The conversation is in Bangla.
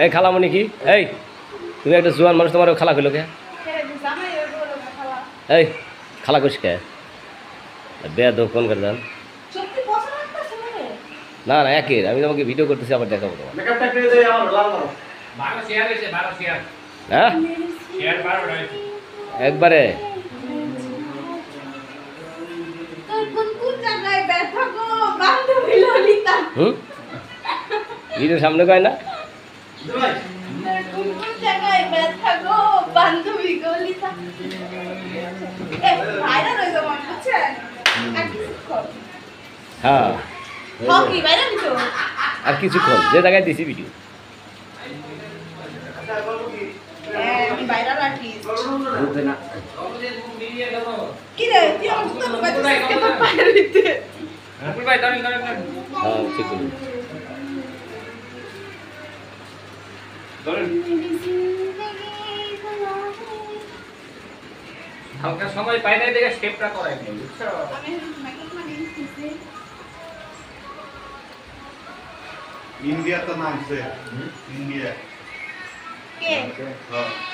এই খালামণি কি এই তুমি একটা জোয়ান মানুষ তোমার খালা কইলো কে এই খালা কইস কে বেয়াদ কোন করে দেন না না একের আমি তোমাকে ভিডিও করতেছি আবার দেখাবো তোমার হ্যাঁ একবারে ভিডিওর সামনে কয় না হ্যাঁ আর কিছুক্ষণ যে জায়গায় দিছি ভিডিও ঠিক হালকা সময় পাই নাই দেখে স্টেপটা করাই নেই বুঝছো इंडिया का नाम से इंडिया के हाँ